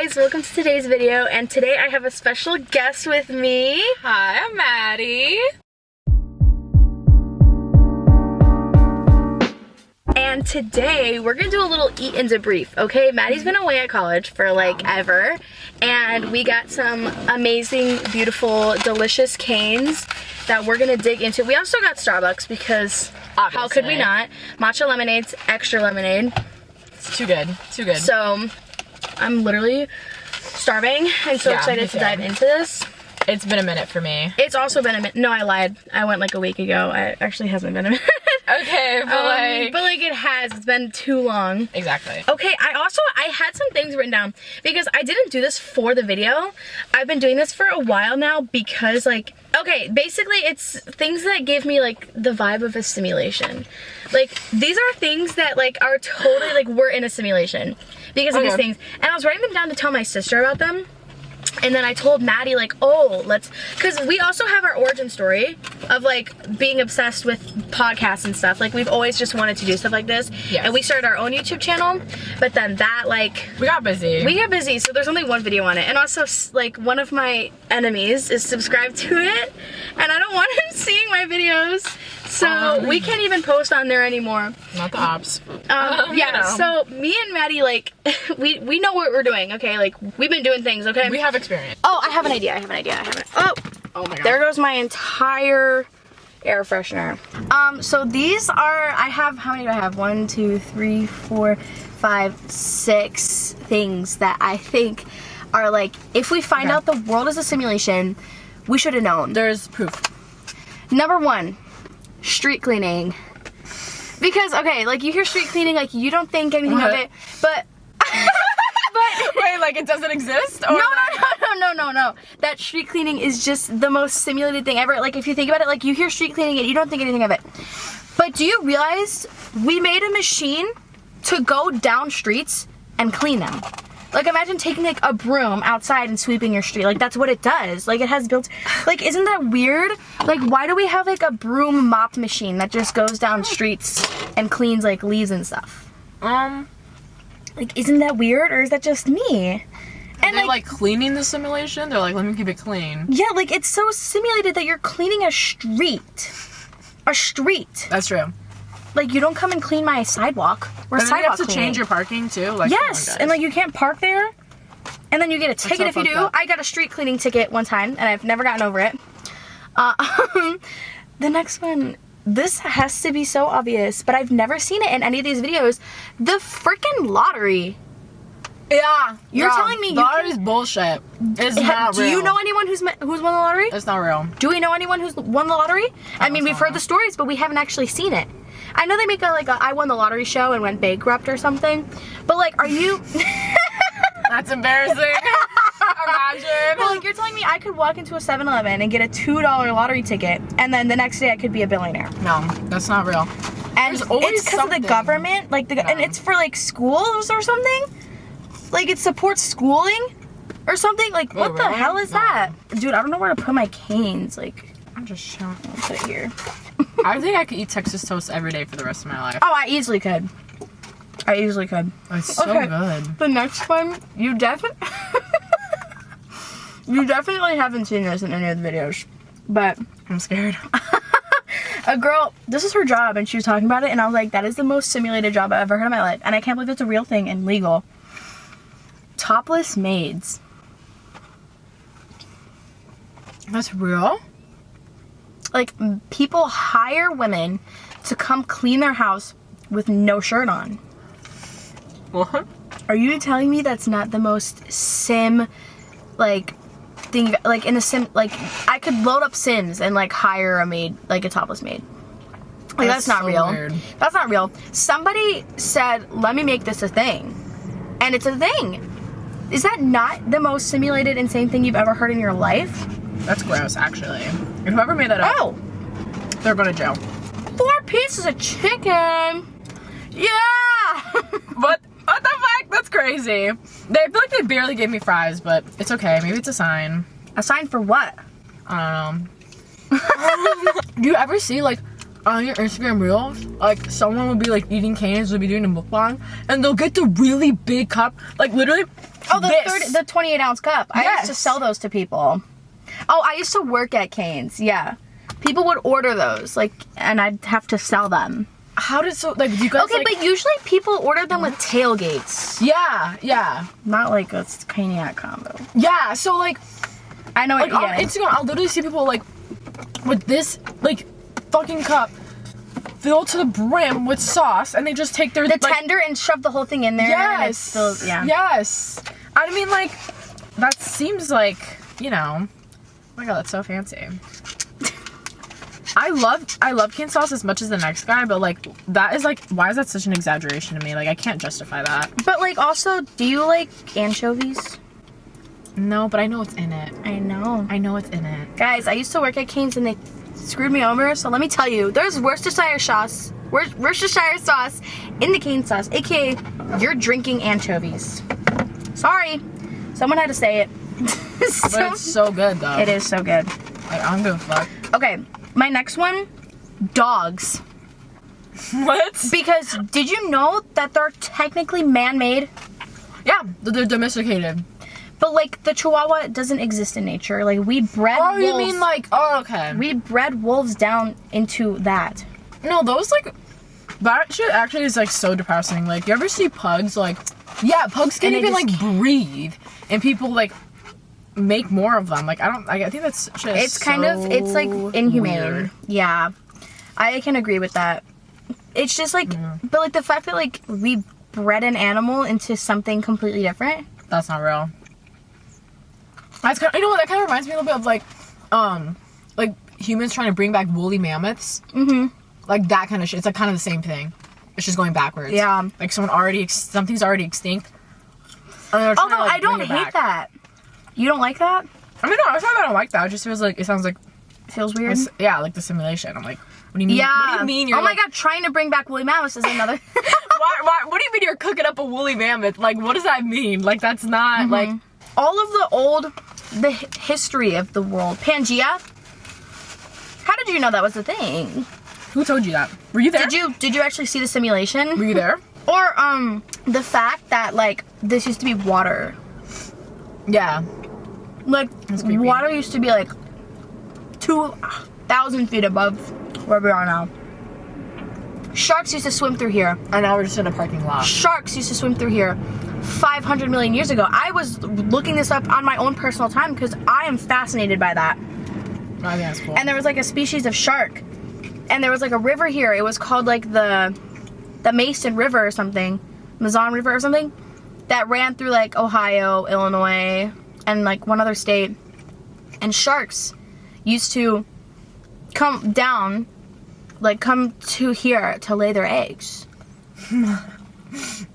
guys, welcome to today's video, and today I have a special guest with me. Hi, I'm Maddie. And today we're gonna do a little eat and debrief, okay? Maddie's been away at college for like ever, and we got some amazing, beautiful, delicious canes that we're gonna dig into. We also got Starbucks because obviously, how could we not? Matcha lemonade's extra lemonade. It's too good, too good. So I'm literally starving and so excited to dive into this. It's been a minute for me. It's also been a minute. No, I lied. I went like a week ago. It actually hasn't been a minute. Okay, but like it has. It's been too long. Exactly. Okay, I had some things written down because I didn't do this for the video. I've been doing this for a while now because like, okay, basically it's things that give me like the vibe of a simulation. Like these are things that like are totally like we're in a simulation because of these things. And I was writing them down to tell my sister about them. And then I told Maddie like, oh, because we also have our origin story of like being obsessed with podcasts and stuff. Like we've always just wanted to do stuff like this. Yes. And we started our own YouTube channel, but then that like... We got busy, so there's only one video on it. And also like one of my enemies is subscribed to it, and I don't want him seeing my videos. So we can't even post on there anymore. Not the ops. Yeah, you know. So me and Maddie, like, we know what we're doing, okay? Like, we've been doing things, okay? We have experience. Oh, I have an idea. Oh my god. There goes my entire air freshener. So these are, how many do I have? 1, 2, 3, 4, 5, 6 things that I think are like, if we find out the world is a simulation, we should have known. There's proof. Number 1. Street cleaning. Because, okay, like, you hear street cleaning, like, you don't think anything of it, but... Wait, like, it doesn't exist? Or No. That street cleaning is just the most simulated thing ever. Like, if you think about it, like, you hear street cleaning and you don't think anything of it. But do you realize we made a machine to go down streets and clean them? Like, imagine taking, like, a broom outside and sweeping your street. Like, that's what it does. Like, it has built... Like, isn't that weird? Like, why do we have, like, a broom mop machine that just goes down streets and cleans, like, leaves and stuff? Like, isn't that weird? Or is that just me? And they, like, cleaning the simulation? They're like, let me keep it clean. Yeah, like, it's so simulated that you're cleaning a street. A street. That's true. Like, you don't come and clean my sidewalk. We're sidewalk you have to cleaning. change your parking, too? Like, yes, and, like, you can't park there. And then you get a ticket if you do. I got a street cleaning ticket one time, and I've never gotten over it. The next one, this has to be so obvious, but I've never seen it in any of these videos. The freaking lottery. Yeah. You're telling me lottery's bullshit. It's not real. Do you know anyone who's won the lottery? It's not real. Do we know anyone who's won the lottery? I mean, we've heard the stories, but we haven't actually seen it. I know they make a I won the lottery show and went bankrupt or something, but like, are you... That's embarrassing. Imagine. But like, you're telling me I could walk into a 7-Eleven and get a $2 lottery ticket, and then the next day I could be a billionaire. No, that's not real. And it's because of the government, like, and it's for like schools or something? Like, it supports schooling or something? Like, what the hell is that? Dude, I don't know where to put my canes. Like, I'm just showing. I'll put it here. I think I could eat Texas toast every day for the rest of my life. Oh, I easily could. It's so good. The next one, you definitely haven't seen this in any of the videos, but I'm scared. A girl, this is her job, and she was talking about it, and I was like, that is the most simulated job I've ever heard in my life, and I can't believe it's a real thing and legal. Topless maids. That's real? Like, people hire women to come clean their house with no shirt on. What? Are you telling me that's not the most like, thing, like, in a sim, like, I could load up Sims and, like, hire a maid, like, a topless maid. Like, that's not real. Weird. That's not real. Somebody said, let me make this a thing. And it's a thing. Is that not the most simulated, insane thing you've ever heard in your life? That's gross, actually. And whoever made that up, they're going to jail. 4 pieces of chicken. Yeah. What the fuck? That's crazy. I feel like they barely gave me fries, but it's okay. Maybe it's a sign. A sign for what? I don't know. Do you ever see, like, on your Instagram reels, like someone will be like eating canes, they'll be doing a mukbang, and they'll get the really big cup, like literally. Oh, the 28-ounce cup. I Yes. used to sell those to people. Oh, I used to work at Cane's. Yeah, people would order those, like, and I'd have to sell them. How did do you guys Okay, but usually people order them with tailgates. Yeah. Not like a caniac combo. Yeah, so like I know. on Instagram, I'll literally see people like with this like fucking cup filled to the brim with sauce, and they just take their the tender and shove the whole thing in there. And it's still, Yes. I mean, like, that seems like, you know. Oh my god, that's so fancy. I love cane sauce as much as the next guy, but like that is like, why is that such an exaggeration to me? Like, I can't justify that. But like, also, do you like anchovies? No, but I know it's in it. I know. I know it's in it. Guys, I used to work at Cane's and they screwed me over, so let me tell you, there's Worcestershire sauce in the cane sauce, aka you're drinking anchovies. Sorry, someone had to say it. But it's so good though. It is so good. Like, I don't give a fuck. Okay, my next one, dogs. What? Because did you know that they're technically man-made? Yeah, they're domesticated. But like the Chihuahua doesn't exist in nature. Like we bred wolves. You mean like, oh, okay. We bred wolves down into that. No, those like, that shit actually is like so depressing. Like, you ever see pugs? Like, yeah, pugs can't even like breathe, and people like make more of them. Like, I think that's just It's kind of, it's like inhumane. Weird. Yeah, I can agree with that. It's just like, but like the fact that like we bred an animal into something completely different. That's not real. That's kind of, you know what? That kind of reminds me a little bit of like humans trying to bring back woolly mammoths. Mm-hmm. Like that kind of shit. It's like kind of the same thing. It's just going backwards. Yeah. Like something's already extinct. Although I don't hate that. You don't like that? I mean, no, it's not that I don't like that. It just feels like, it sounds like, Feels weird. yeah, like the simulation. I'm like, what do you mean? Yeah. What do you mean? You're oh my god, trying to bring back woolly mammoths is another. Why? What do you mean you're cooking up a woolly mammoth? Like, what does that mean? Like, that's not like. All of the history of the world. Pangea. How did you know that was a thing? Who told you that? Were you there? Did you actually see the simulation? Were you there? Or the fact that like this used to be water. Yeah. Like creepy. water used to be like 2,000 feet above where we are now. Sharks used to swim through here. And now we're just in a parking lot. Sharks used to swim through here 500 million years ago. I was looking this up on my own personal time because I am fascinated by that. I think that's cool. And there was like a species of shark. And there was like a river here. It was called like the Mason River or something. Mazon River or something. That ran through like Ohio, Illinois, and like one other state. And sharks used to come down, like come to here to lay their eggs.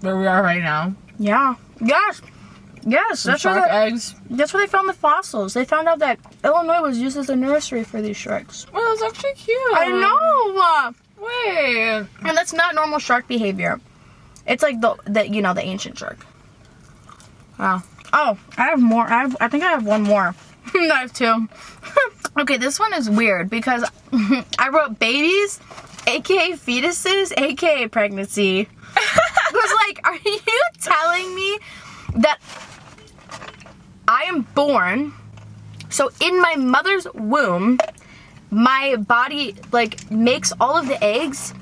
Where we are right now. Yeah. Yes. Yes. Some shark eggs. That's where they found the fossils. They found out that Illinois was used as a nursery for these sharks. Well, that's actually cute. I know. Wait. And that's not normal shark behavior. It's like the ancient shark. Wow. Oh, I have more. I think I have one more. I have two. Okay, this one is weird because I wrote babies, aka fetuses, aka pregnancy. I was like, are you telling me that I am born, so in my mother's womb, my body like makes all of the eggs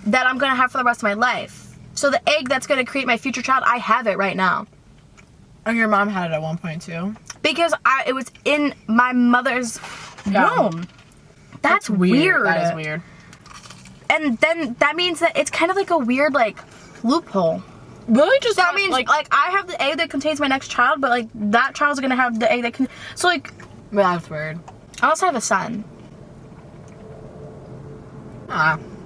that I'm gonna have for the rest of my life. So the egg that's gonna create my future child, I have it right now. And your mom had it at one point too. Because it was in my mother's womb. That's weird. That is weird. And then that means that it's kind of like a weird like loophole. Really? Just That means like I have the egg that contains my next child, but like that child's gonna have the egg that can. So like. Well, that's weird. I also have a son.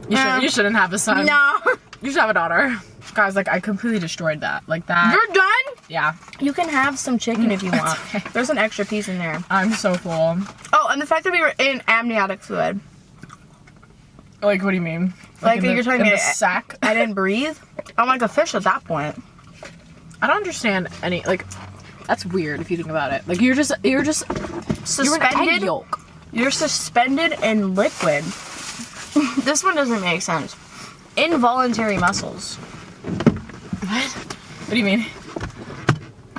You shouldn't have a son. No. You should have a daughter. Guys, like, I completely destroyed that. Like, that. You're done? Yeah. You can have some chicken if you want. Okay. There's an extra piece in there. I'm so full. Oh, and the fact that we were in amniotic fluid. Like, what do you mean? Like you're talking in about the sack? I didn't breathe? I'm like a fish at that point. I don't understand any, like, that's weird if you think about it. Like, you're just Suspended? you're an egg yolk. You're suspended in liquid. This one doesn't make sense. Involuntary muscles. What? What do you mean?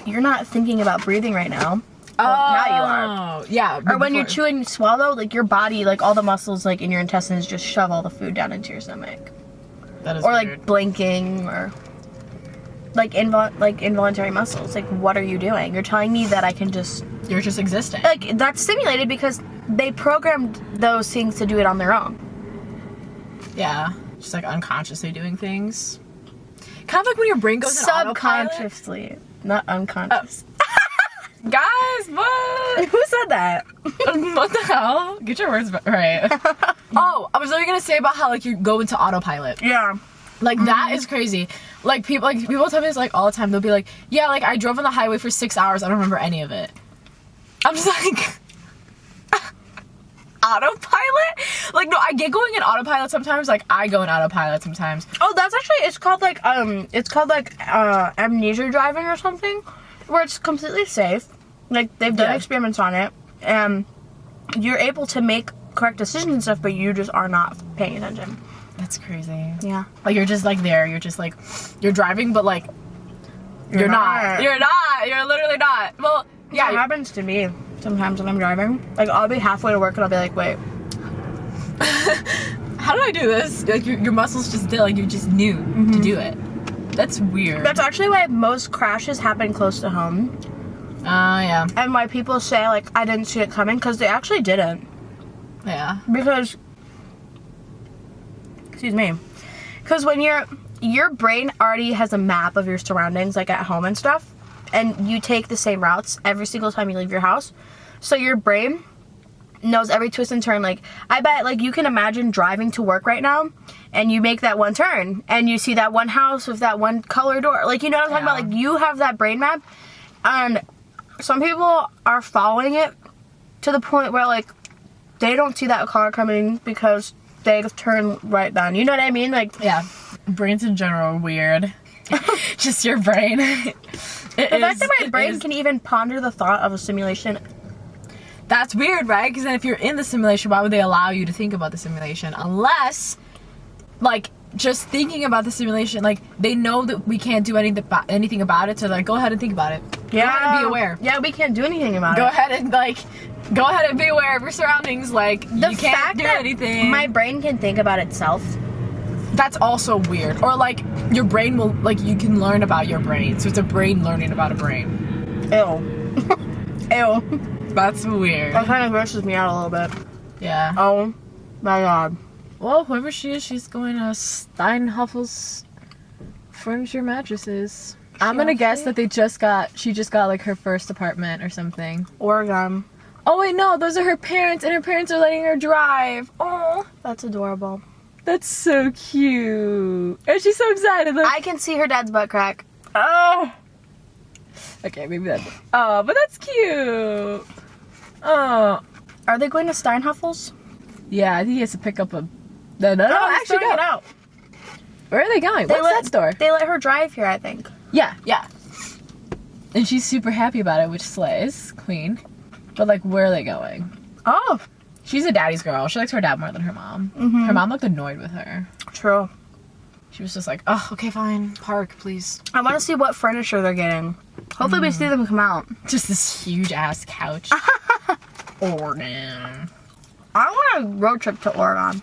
You're not thinking about breathing right now. Well, now you are. Yeah. Or when you're chewing and swallow, like your body, like all the muscles like in your intestines just shove all the food down into your stomach. That is Or weird. like blinking or like involuntary muscles. Like what are you doing? You're telling me that I can just You're just existing. like that's simulated because they programmed those things to do it on their own. Yeah. Just like unconsciously doing things. Kind of like when your brain goes in autopilot. Subconsciously, not unconscious. Guys, what? Who said that? What the hell? Get your words right. Oh, I was literally gonna say about how like you go into autopilot. Yeah. Like that is crazy. Like people tell me this like all the time. They'll be like, yeah, like I drove on the highway for 6 hours. I don't remember any of it. I'm just like, autopilot? Like no, I get going in autopilot sometimes. Like I go in autopilot sometimes. Oh, that's actually it's called like amnesia driving or something, where it's completely safe. Like they've done experiments on it, and you're able to make correct decisions and stuff, but you just are not paying attention. That's crazy. Yeah. Like you're just like there. You're just like you're driving, but like you're not. You're not. You're literally not. Well, yeah. It happens to me sometimes when I'm driving. Like I'll be halfway to work and I'll be like, wait. How did I do this? Like your muscles just did. Like you just knew to do it. That's weird. That's actually why most crashes happen close to home. Yeah. And why people say like I didn't see it coming, because they actually didn't. Yeah. Because because when your brain already has a map of your surroundings, like at home and stuff, and you take the same routes every single time you leave your house, so your brain knows every twist and turn. Like I bet like you can imagine driving to work right now and you make that one turn and you see that one house with that one color door, like you know what I'm talking about. Like you have that brain map, and some people are following it to the point where like they don't see that car coming because they turn right then. You know what I mean? Like Yeah. Brains in general are weird. Just your brain. the fact that my brain can even ponder the thought of a simulation. That's weird, right? Because then if you're in the simulation, why would they allow you to think about the simulation? Unless, like, just thinking about the simulation, like, they know that we can't do anything about it, so like, go ahead and think about it. Yeah. Go ahead and be aware. Yeah, we can't do anything about Go it. ahead and, like, go ahead and be aware of your surroundings. Like, The you fact can't do that anything. my brain can think about itself. That's also weird. Or, like, your brain will, like, you can learn about your brain. So it's a brain learning about a brain. Ew. Ew. That's weird. That kind of grosses me out a little bit. Yeah. Oh my god. Well, whoever she is, she's going to Steinhoffel's Furniture Mattresses. I'm gonna guess that she just got like her first apartment or something. Oregon. Oh wait, no, those are her parents, and her parents are letting her drive. Oh, That's adorable. that's so cute. And she's so excited. Like, I can see her dad's butt crack. oh. Okay, maybe that's. Oh, but that's cute. Oh. Are they going to Steinhoffel's? Yeah, I think he has to pick up a. No, actually, throwing no. it out. Where are they going? What's that store? They let her drive here, I think. Yeah. And she's super happy about it, which slays, queen. But like, where are they going? Oh, She's a daddy's girl. She likes her dad more than her mom. Mm-hmm. Her mom looked annoyed with her. true. She was just like, oh, okay, fine. Park, please. I want to see what furniture they're getting. Hopefully we see them come out. Just this huge ass couch. Oregon. I want a road trip to Oregon.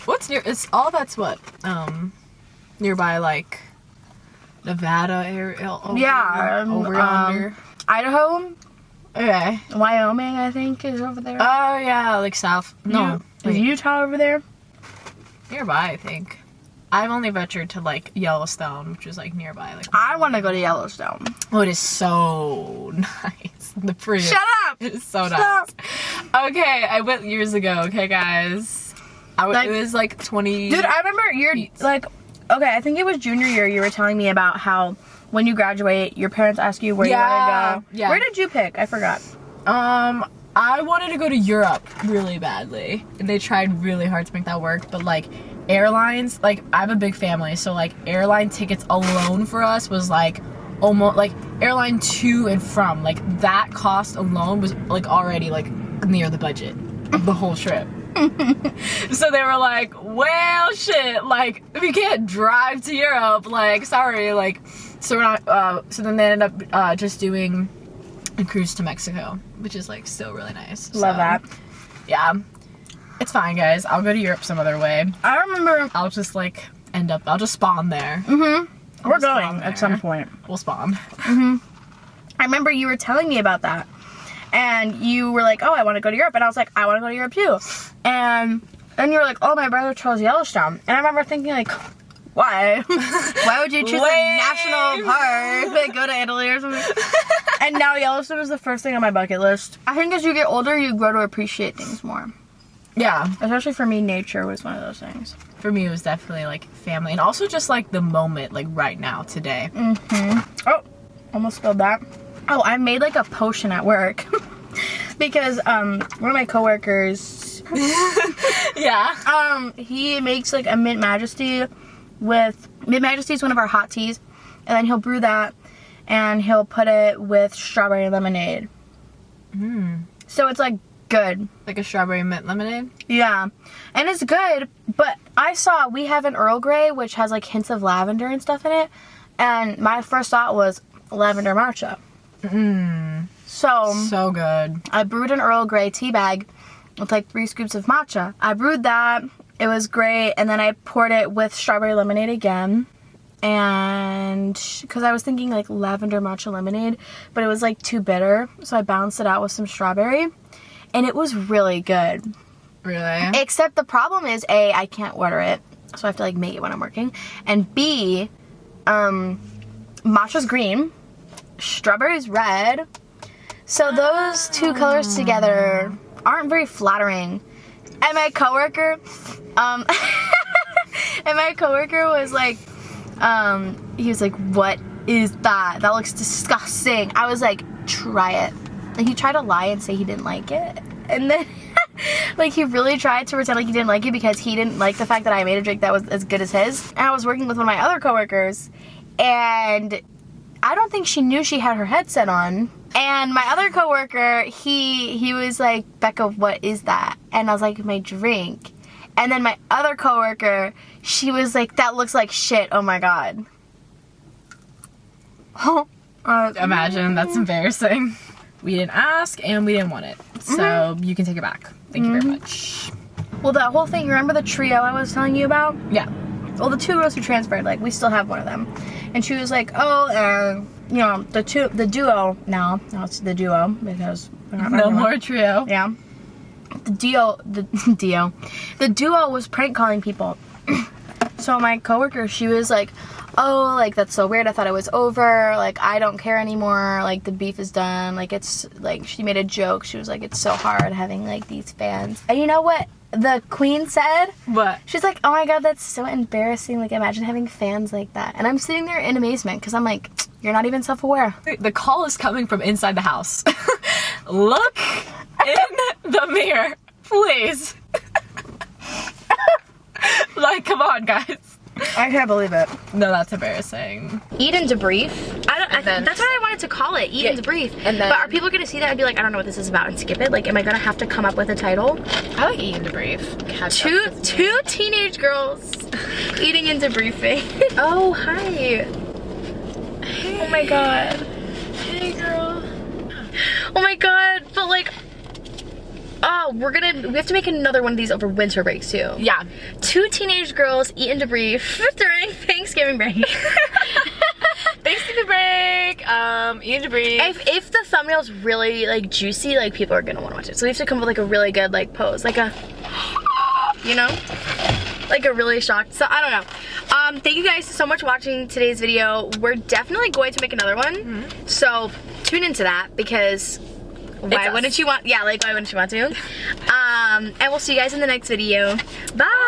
What's near? It's all that's what? Nearby, like, Nevada area. Over yonder. Idaho, Okay. Wyoming, I think is over there. Oh, yeah, like south. No. Is wait. Utah over there? Nearby, I think. I've only ventured to like Yellowstone, which is like nearby. Like I want to go to Yellowstone. oh, it is so nice. The fruit. Shut up! It is so Stop. nice. Okay, I went years ago. Okay, guys. Like- it was like 20. Dude, I remember you're like, okay, I think it was junior year. You were telling me about how when you graduate, your parents ask you where you want to go. Yeah. Where did you pick? I forgot. I wanted to go to Europe really badly, and they tried really hard to make that work. But like airlines, like I have a big family, so like airline tickets alone for us was like almost like airline to and from, like that cost alone was like already like near the budget of the whole trip. So they were like, well, shit, like, we can't drive to Europe, like, sorry, like, so we're not, so then they ended up just doing a cruise to Mexico, which is, like, still really nice. Love that. Yeah. It's fine, guys. I'll go to Europe some other way. I remember. I'll just, like, I'll just spawn there. Mm-hmm. We're going at some point. We'll spawn. Mm-hmm. I remember you were telling me about that. And you were like, oh, I want to go to Europe. And I was like, I want to go to Europe too. And then you were like, oh, my brother chose Yellowstone. And I remember thinking, like, why? Why would you choose a national park? Like, go to Italy or something? And now Yellowstone is the first thing on my bucket list. I think as you get older, you grow to appreciate things more. Yeah. Especially for me, nature was one of those things. For me, it was definitely, like, family. And also just, like, the moment, like, right now, today. Mm-hmm. Oh, almost spilled that. Oh, I made, like, a potion at work. Because, one of my coworkers... Yeah. He makes, like, a Mint Majesty with... Mint Majesty is one of our hot teas. And then he'll brew that. And he'll put it with strawberry lemonade. So it's, like, good. Like a strawberry mint lemonade? Yeah. And it's good, but we have an Earl Grey, which has, like, hints of lavender and stuff in it. And my first thought was lavender matcha. So good. I brewed an Earl Grey tea bag with, like, 3 scoops of matcha. I brewed that. It was great. And then I poured it with strawberry lemonade again. And because I was thinking, like, lavender matcha lemonade, but it was, like, too bitter. So I balanced it out with some strawberry. And it was really good. Really? Except the problem is, A, I can't order it. So I have to, like, make it when I'm working. And B, matcha's green. Strawberry's red. So those two colors together aren't very flattering. And my coworker, was like, he was like, what is that? That looks disgusting. I was like, try it. And he tried to lie and say he didn't like it. And then, like, he really tried to pretend like he didn't like it because he didn't like the fact that I made a drink that was as good as his. And I was working with one of my other coworkers, and I don't think she knew she had her headset on. And my other coworker, he was like, Becca, what is that? And I was like, my drink. And then my other coworker, she was like, that looks like shit. Oh my god. Imagine, that's embarrassing. We didn't ask and we didn't want it. So you can take it back. Thank you very much. Well, that whole thing, you remember the trio I was telling you about? Yeah. Well, the 2 girls who transferred, like, we still have one of them. And she was like, oh, you know, the duo now it's the duo because we're not no more trio. Yeah. The duo was prank calling people. So my coworker, she was like, oh, like, that's so weird. I thought it was over. Like, I don't care anymore. Like, the beef is done. Like, it's, like, she made a joke. She was like, it's so hard having, like, these fans. And you know what the queen said? What? She's like, oh my god, that's so embarrassing. Like, imagine having fans like that. And I'm sitting there in amazement because I'm like, you're not even self-aware. The call is coming from inside the house. Look in the mirror, please. Like, come on, guys. I can't believe it. No, that's embarrassing. Eat and debrief. That's what I wanted to call it. Eat and debrief. And then, but are people going to see that and be like, I don't know what this is about and skip it? Like, am I going to have to come up with a title? I like eat and debrief. Two teenage girls eating and debriefing. Oh, hi. Hey. Oh my god. Hey, girl. Oh my god. But like, oh, we have to make another one of these over winter breaks too. Yeah. 2 teenage girls eat and debrief during Thanksgiving break. Thanksgiving break, eat and debrief. If the thumbnail's really like juicy, like people are gonna want to watch it. So we have to come up with like a really good like pose, like a, you know, like a really shocked. So I don't know. Thank you guys so much for watching today's video. We're definitely going to make another one. So tune into that because why wouldn't you want? Yeah, like why wouldn't you want to? And we'll see you guys in the next video. Bye.